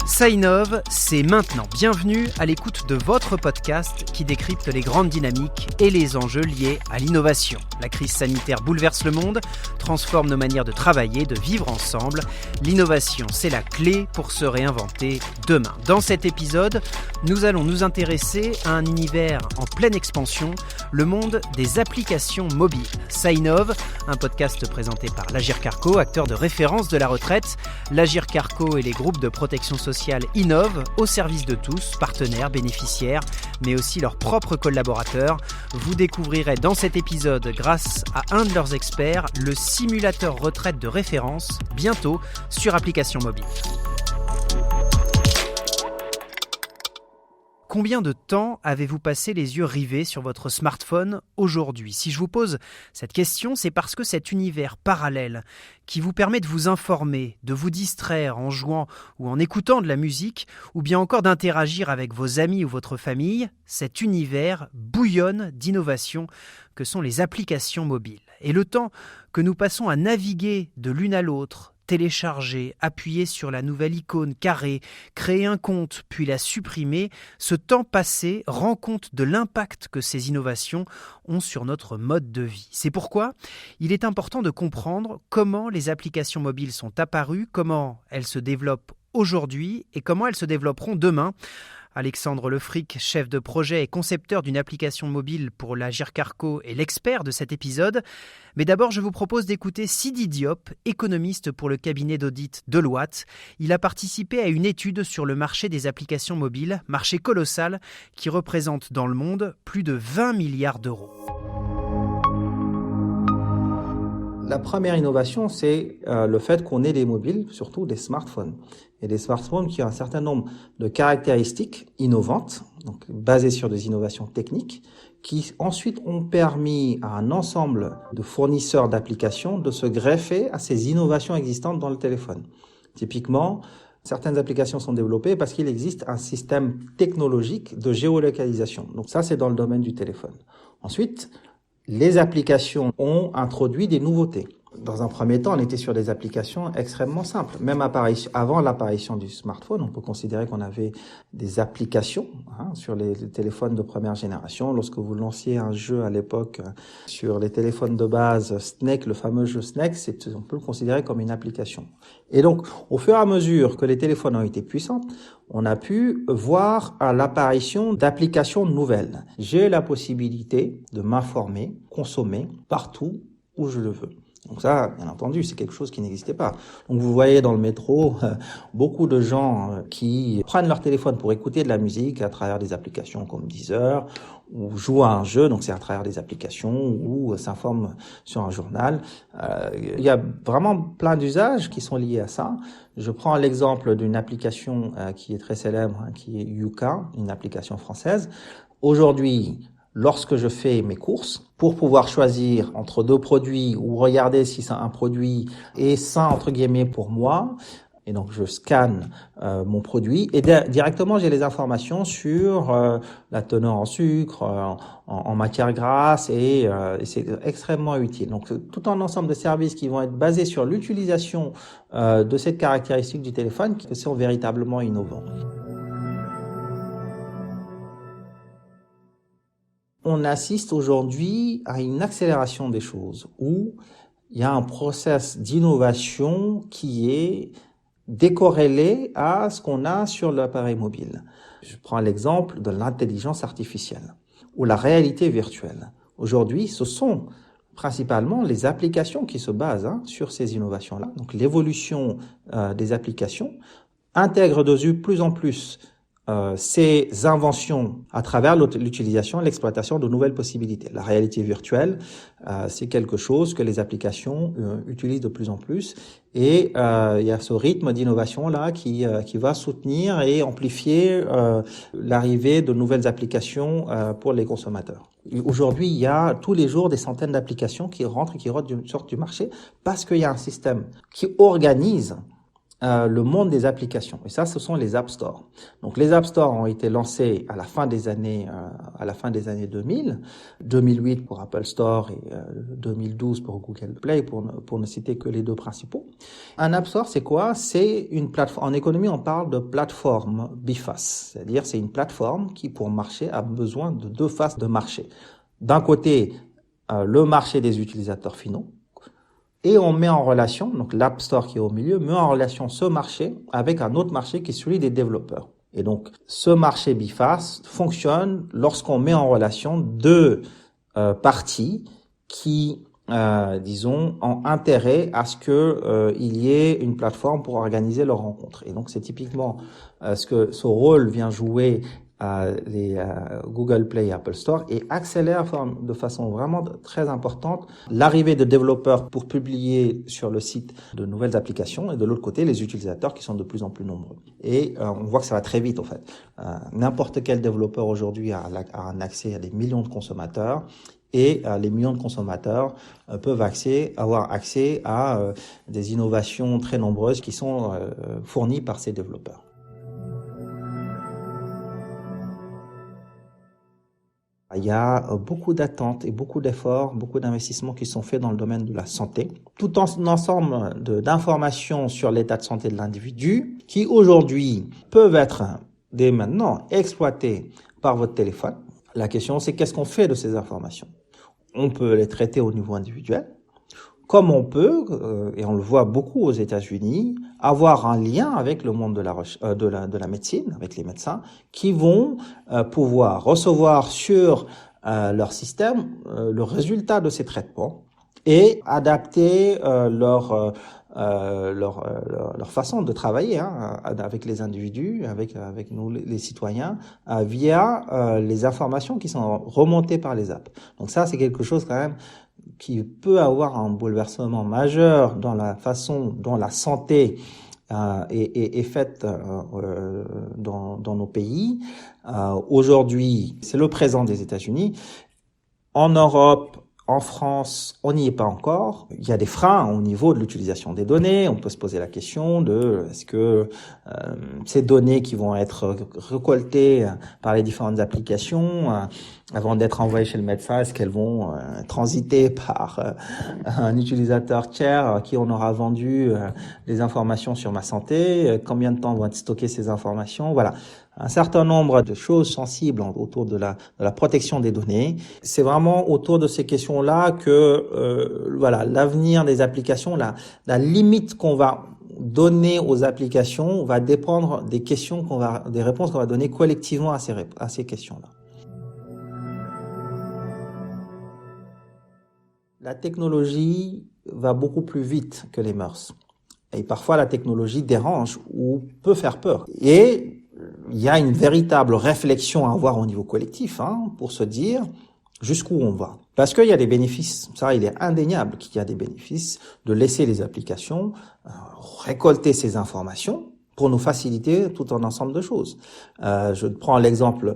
Ça innove, c'est maintenant. Bienvenue à l'écoute de votre podcast qui décrypte les grandes dynamiques et les enjeux liés à l'innovation. La crise sanitaire bouleverse le monde, transforme nos manières de travailler, de vivre ensemble. L'innovation, c'est la clé pour se réinventer demain. Dans cet épisode, nous allons nous intéresser à un univers en pleine expansion, le monde des applications mobiles. Ça innove, un podcast présenté par l'Agirc Arrco, acteur de référence de la retraite. L'Agirc Arrco et les groupes de protection sociale innovent au service de tous, partenaires, bénéficiaires, mais aussi leurs propres collaborateurs. Vous découvrirez dans cet épisode, grâce à un de leurs experts, le simulateur retraite de référence, bientôt sur application mobile. Combien de temps avez-vous passé les yeux rivés sur votre smartphone aujourd'hui ? Si je vous pose cette question, c'est parce que cet univers parallèle qui vous permet de vous informer, de vous distraire en jouant ou en écoutant de la musique, ou bien encore d'interagir avec vos amis ou votre famille, cet univers bouillonne d'innovations que sont les applications mobiles. Et le temps que nous passons à naviguer de l'une à l'autre, télécharger, appuyer sur la nouvelle icône carrée, créer un compte, puis la supprimer, ce temps passé rend compte de l'impact que ces innovations ont sur notre mode de vie. C'est pourquoi il est important de comprendre comment les applications mobiles sont apparues, comment elles se développent aujourd'hui et comment elles se développeront demain. Alexandre Lefric, chef de projet et concepteur d'une application mobile pour l'Agirc Arrco, est l'expert de cet épisode. Mais d'abord, je vous propose d'écouter Sidi Diop, économiste pour le cabinet d'audit Deloitte. Il a participé à une étude sur le marché des applications mobiles, marché colossal qui représente dans le monde plus de 20 milliards d'euros. La première innovation, c'est le fait qu'on ait des mobiles, surtout des smartphones. Et des smartphones qui ont un certain nombre de caractéristiques innovantes, donc basées sur des innovations techniques, qui ensuite ont permis à un ensemble de fournisseurs d'applications de se greffer à ces innovations existantes dans le téléphone. Typiquement, certaines applications sont développées parce qu'il existe un système technologique de géolocalisation. Donc ça, c'est dans le domaine du téléphone. Ensuite, les applications ont introduit des nouveautés. Dans un premier temps, on était sur des applications extrêmement simples. Même avant l'apparition du smartphone, on peut considérer qu'on avait des applications sur les téléphones de première génération. Lorsque vous lanciez un jeu à l'époque sur les téléphones de base, Snake, le fameux jeu Snake, on peut le considérer comme une application. Et donc, au fur et à mesure que les téléphones ont été puissants, on a pu voir l'apparition d'applications nouvelles. J'ai la possibilité de m'informer, consommer partout où je le veux. Donc ça, bien entendu, c'est quelque chose qui n'existait pas. Donc vous voyez dans le métro beaucoup de gens qui prennent leur téléphone pour écouter de la musique à travers des applications comme Deezer, ou jouent à un jeu, donc c'est à travers des applications, ou s'informent sur un journal. Il y a vraiment plein d'usages qui sont liés à ça. Je prends l'exemple d'une application qui est très célèbre, qui est Yuka, une application française. Aujourd'hui, lorsque je fais mes courses, pour pouvoir choisir entre deux produits ou regarder si c'est un produit est sain, entre guillemets, pour moi, et donc je scanne mon produit et directement j'ai les informations sur la teneur en sucre, en matière grasse et c'est extrêmement utile. Donc tout un ensemble de services qui vont être basés sur l'utilisation de cette caractéristique du téléphone qui sont véritablement innovants. On assiste aujourd'hui à une accélération des choses où il y a un process d'innovation qui est décorrélé à ce qu'on a sur l'appareil mobile. Je prends l'exemple de l'intelligence artificielle ou la réalité virtuelle. Aujourd'hui, ce sont principalement les applications qui se basent sur ces innovations-là. Donc l'évolution des applications intègre de plus en plus ces inventions à travers l'utilisation et l'exploitation de nouvelles possibilités. La réalité virtuelle, c'est quelque chose que les applications utilisent de plus en plus et il y a ce rythme d'innovation là qui va soutenir et amplifier l'arrivée de nouvelles applications pour les consommateurs. Aujourd'hui, il y a tous les jours des centaines d'applications qui rentrent et qui sortent du marché parce qu'il y a un système qui organise le monde des applications. Et ça, ce sont les App Store. Donc, les App Store ont été lancés à la fin des années 2000, 2008 pour Apple Store et 2012 pour Google Play, pour ne citer que les deux principaux. Un App Store, c'est quoi? C'est une plateforme. En économie, on parle de plateforme biface. C'est-à-dire, c'est une plateforme qui, pour marcher, a besoin de deux faces de marché. D'un côté, le marché des utilisateurs finaux. Et on met en relation, donc l'App Store qui est au milieu, met en relation ce marché avec un autre marché qui est celui des développeurs. Et donc, ce marché biface fonctionne lorsqu'on met en relation deux parties qui, ont intérêt à ce que il y ait une plateforme pour organiser leurs rencontres. Et donc, c'est typiquement ce que ce rôle vient jouer les Google Play et Apple Store, et accélère de façon vraiment très importante l'arrivée de développeurs pour publier sur le site de nouvelles applications, et de l'autre côté les utilisateurs qui sont de plus en plus nombreux. Et on voit que ça va très vite en fait. N'importe quel développeur aujourd'hui a un accès à des millions de consommateurs, et les millions de consommateurs peuvent avoir accès à des innovations très nombreuses qui sont fournies par ces développeurs. Il y a beaucoup d'attentes et beaucoup d'efforts, beaucoup d'investissements qui sont faits dans le domaine de la santé. Tout un ensemble d'informations sur l'état de santé de l'individu qui aujourd'hui peuvent être dès maintenant exploitées par votre téléphone. La question, c'est qu'est-ce qu'on fait de ces informations? On peut les traiter au niveau individuel, comme on peut, et on le voit beaucoup aux États-Unis, avoir un lien avec le monde de la médecine, avec les médecins, qui vont pouvoir recevoir sur leur système le résultat de ces traitements et adapter leur façon de travailler avec les individus, avec nous les citoyens, via les informations qui sont remontées par les apps. Donc ça, c'est quelque chose quand même qui peut avoir un bouleversement majeur dans la façon dont la santé est faite dans nos pays. Aujourd'hui, c'est le présent des États-Unis. En Europe, en France, on n'y est pas encore. Il y a des freins au niveau de l'utilisation des données. On peut se poser la question de est-ce que ces données qui vont être récoltées par les différentes applications avant d'être envoyées chez le médecin, est-ce qu'elles vont transiter par un utilisateur tiers à qui on aura vendu des informations sur ma santé? Combien de temps vont être stockées ces informations? Voilà. Un certain nombre de choses sensibles autour de la protection des données. C'est vraiment autour de ces questions-là que l'avenir des applications, la limite qu'on va donner aux applications va dépendre des réponses qu'on va donner collectivement à ces questions-là. La technologie va beaucoup plus vite que les mœurs. Et parfois, la technologie dérange ou peut faire peur. Et il y a une véritable réflexion à avoir au niveau collectif pour se dire jusqu'où on va. Parce qu'il y a des bénéfices. Ça, il est indéniable qu'il y a des bénéfices de laisser les applications récolter ces informations pour nous faciliter tout un ensemble de choses. Je prends l'exemple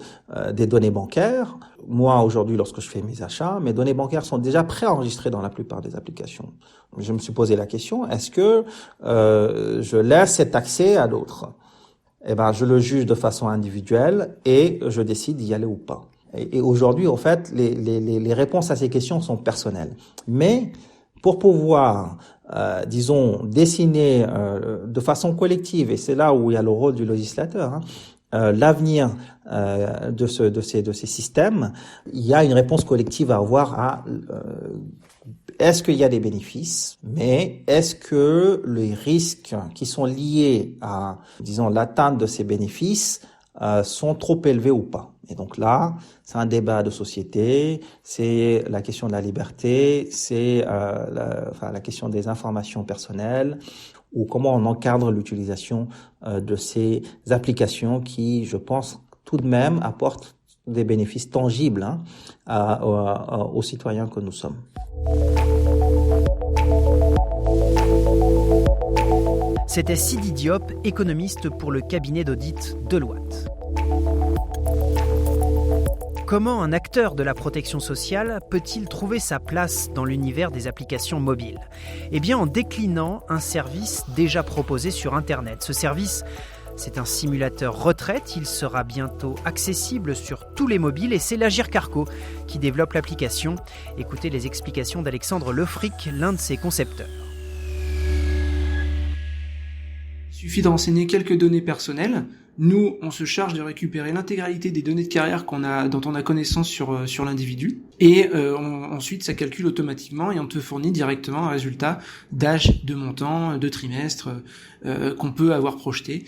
des données bancaires. Moi, aujourd'hui, lorsque je fais mes achats, mes données bancaires sont déjà préenregistrées dans la plupart des applications. Je me suis posé la question, est-ce que je laisse cet accès à d'autres? Je le juge de façon individuelle et je décide d'y aller ou pas. Et aujourd'hui, en fait, les réponses à ces questions sont personnelles. Mais pour pouvoir, dessiner de façon collective, et c'est là où il y a le rôle du législateur, l'avenir de ces systèmes, il y a une réponse collective à avoir à est-ce qu'il y a des bénéfices, mais est-ce que les risques qui sont liés à, l'atteinte de ces bénéfices sont trop élevés ou pas? Et donc là, c'est un débat de société, c'est la question de la liberté, c'est la question des informations personnelles, ou comment on encadre l'utilisation de ces applications qui, je pense, tout de même apportent des bénéfices tangibles aux citoyens que nous sommes. C'était Sidi Diop, économiste pour le cabinet d'audit Deloitte. Comment un acteur de la protection sociale peut-il trouver sa place dans l'univers des applications mobiles ? Eh bien, en déclinant un service déjà proposé sur Internet. Ce service, c'est un simulateur retraite. Il sera bientôt accessible sur tous les mobiles et c'est l'Agir Carco qui développe l'application. Écoutez les explications d'Alexandre Lefric, l'un de ses concepteurs. Il suffit de renseigner quelques données personnelles. Nous, on se charge de récupérer l'intégralité des données de carrière dont on a connaissance sur l'individu. Et ensuite, ça calcule automatiquement et on te fournit directement un résultat d'âge, de montant, de trimestre qu'on peut avoir projeté.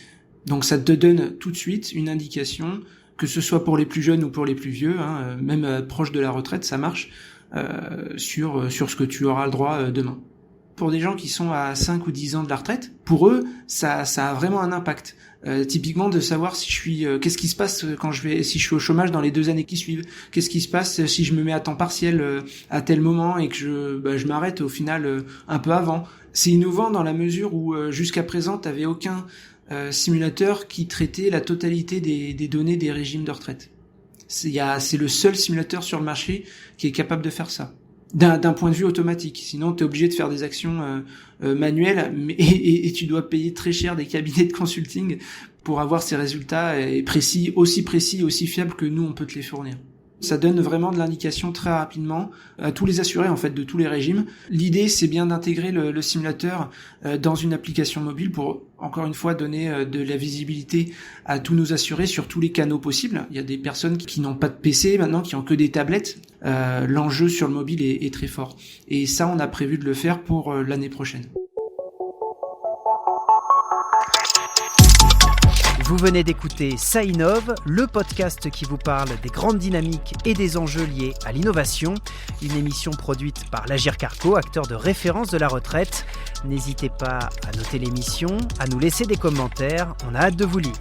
Donc ça te donne tout de suite une indication, que ce soit pour les plus jeunes ou pour les plus vieux, même proche de la retraite, ça marche, sur ce que tu auras le droit demain. Pour des gens qui sont à 5 ou 10 ans de la retraite, pour eux, ça a vraiment un impact. Typiquement de savoir qu'est-ce qui se passe si je suis au chômage dans les 2 années qui suivent, qu'est-ce qui se passe si je me mets à temps partiel à tel moment et que je m'arrête au final un peu avant. C'est innovant dans la mesure où jusqu'à présent t'avais aucun simulateur qui traitait la totalité des données des régimes de retraite. C'est le seul simulateur sur le marché qui est capable de faire ça. D'un point de vue automatique. Sinon, tu es obligé de faire des actions manuelles et tu dois payer très cher des cabinets de consulting pour avoir ces résultats aussi précis, aussi fiables que nous, on peut te les fournir. Ça donne vraiment de l'indication très rapidement à tous les assurés en fait de tous les régimes. L'idée, c'est bien d'intégrer le simulateur dans une application mobile pour, encore une fois, donner de la visibilité à tous nos assurés sur tous les canaux possibles. Il y a des personnes qui n'ont pas de PC maintenant, qui ont que des tablettes. L'enjeu sur le mobile est très fort. Et ça, on a prévu de le faire pour l'année prochaine. Vous venez d'écouter Ça innove, le podcast qui vous parle des grandes dynamiques et des enjeux liés à l'innovation. Une émission produite par l'Agir Carco, acteur de référence de la retraite. N'hésitez pas à noter l'émission, à nous laisser des commentaires. On a hâte de vous lire.